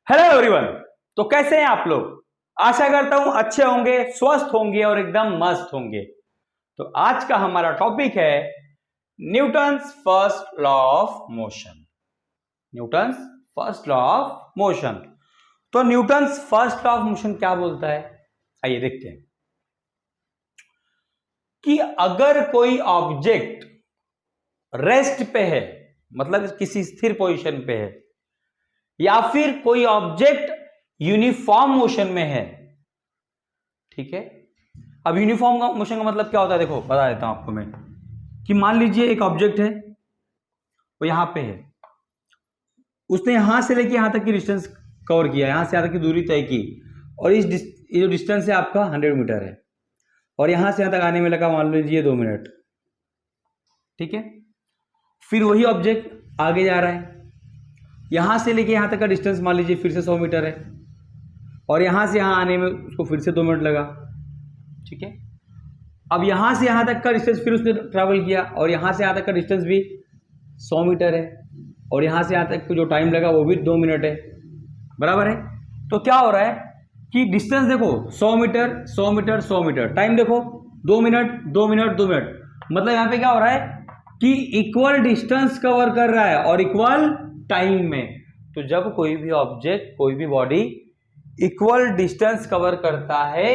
Hello everyone. तो कैसे हैं आप लोग? आशा करता हूं अच्छे होंगे, स्वस्थ होंगे और एकदम मस्त होंगे। तो आज का हमारा टॉपिक है Newton's first law of motion. Newton's first law of motion. तो Newton's first law of motion क्या बोलता है, आइए देखते हैं कि अगर कोई ऑब्जेक्ट रेस्ट पे है, मतलब किसी स्थिर पोजीशन पे है, या फिर कोई ऑब्जेक्ट यूनिफॉर्म मोशन में है, ठीक है। अब यूनिफॉर्म मोशन का मतलब क्या होता है, देखो बता देता हूं आपको मैं कि मान लीजिए एक ऑब्जेक्ट है, वो यहां पे है, उसने यहां से लेके यहां तक की डिस्टेंस कवर किया, यहां से यहां तक की दूरी तय की, और ये जो डिस्टेंस है आपका 100 मीटर है, और यहां से यहां तक आने में लगा मान लीजिए 2 मिनट, ठीक है। फिर वही ऑब्जेक्ट आगे जा रहा है, यहां से लेके यहां तक का डिस्टेंस मान लीजिए फिर से 100 मीटर है, और यहां से यहां आने में उसको फिर से 2 मिनट लगा, ठीक है। अब यहां से यहां तक का डिस्टेंस फिर उसने ट्रैवल किया, और यहां से यहां तक का डिस्टेंस भी 100 मीटर है, और यहां से यहां तक जो टाइम लगा वो भी 2 मिनट है, बराबर है। तो क्या हो रहा है कि डिस्टेंस देखो 100 मीटर 100 मीटर 100 मीटर, टाइम देखो 2 मिनट 2 मिनट 2 मिनट, मतलब यहां पे क्या हो रहा है कि इक्वल डिस्टेंस कवर कर रहा है और इक्वल टाइम में। तो जब कोई भी ऑब्जेक्ट, कोई भी बॉडी इक्वल डिस्टेंस कवर करता है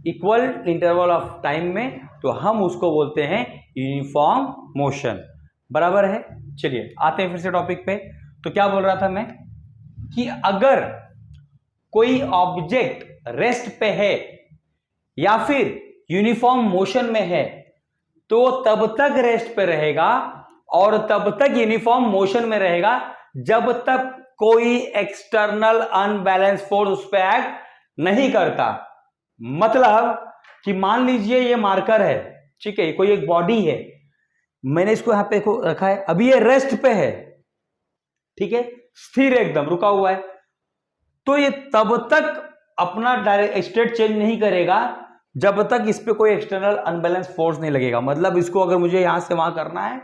इक्वल इंटरवल ऑफ टाइम में, तो हम उसको बोलते हैं यूनिफॉर्म मोशन, बराबर है। चलिए आते हैं फिर से टॉपिक पे। तो क्या बोल रहा था मैं कि अगर कोई ऑब्जेक्ट रेस्ट पे है या फिर यूनिफॉर्म मोशन में है, तो तब तक रेस्ट पे रहेगा और तब तक यूनिफॉर्म मोशन में रहेगा जब तक कोई एक्सटर्नल अनबैलेंस फोर्स उस पर एक्ट नहीं करता। मतलब कि मान लीजिए ये मार्कर है, ठीक है, कोई एक बॉडी है, मैंने इसको यहां पे रखा है, अभी ये रेस्ट पे है, ठीक है, स्थिर एकदम रुका हुआ है, तो ये तब तक अपना डायरेक्ट स्टेट चेंज नहीं करेगा जब तक इस पे कोई एक्सटर्नल अनबैलेंस फोर्स नहीं लगेगा। मतलब इसको अगर मुझे यहां से वहां करना है,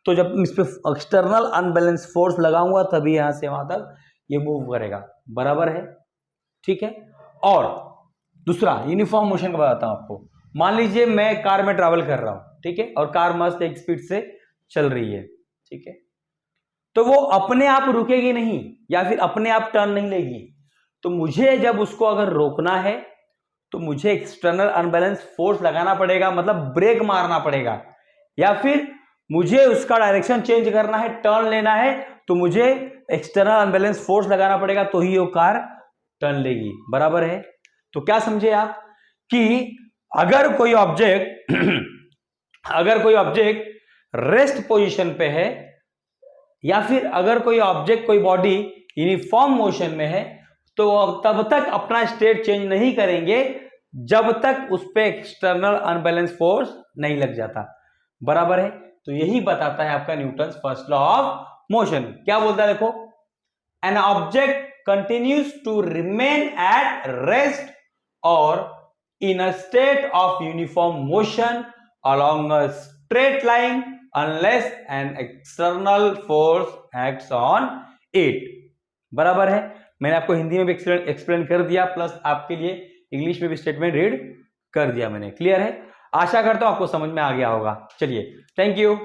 तो जब इस पे एक्सटर्नल अनबैलेंस फोर्स लगाऊंगा तभी यहां से वहां तक ये मूव करेगा, बराबर है, ठीक है। और दूसरा यूनिफॉर्म मोशन का बताता हूं आपको। मान लीजिए मैं कार में ट्रैवल कर रहा हूं, ठीक है, और कार मस्त एक स्पीड से चल रही है, ठीक है, तो वो अपने आप रुकेगी नहीं या फिर अपने आप टर्न नहीं लेगी। तो मुझे जब उसको अगर रोकना है तो मुझे एक्सटर्नल अनबैलेंस फोर्स लगाना पड़ेगा, मतलब ब्रेक मारना पड़ेगा, या फिर मुझे उसका डायरेक्शन चेंज करना है, टर्न लेना है, तो मुझे एक्सटर्नल अनबैलेंस फोर्स लगाना पड़ेगा, तो ही वो कार टर्न लेगी, बराबर है। तो क्या समझे आप कि अगर कोई ऑब्जेक्ट रेस्ट पोजीशन पे है, या फिर अगर कोई ऑब्जेक्ट, कोई बॉडी यूनिफॉर्म मोशन में है, तो तब तक अपना स्टेट चेंज नहीं करेंगे जब तक उस पे एक्सटर्नल अनबैलेंस फोर्स नहीं लग जाता, बराबर है। तो यही बताता है आपका Newton's first law of motion. क्या बोलता है देखो, an object continues to remain at rest or in a state of uniform motion along a straight line unless an external force acts on it, बराबर है। मैंने आपको हिंदी में भी एक्सप्लेन कर दिया, प्लस आपके लिए इंग्लिश में भी स्टेटमेंट रीड कर दिया मैंने, क्लियर है। आशा करता हूं आपको समझ में आ गया होगा। चलिए, थैंक यू।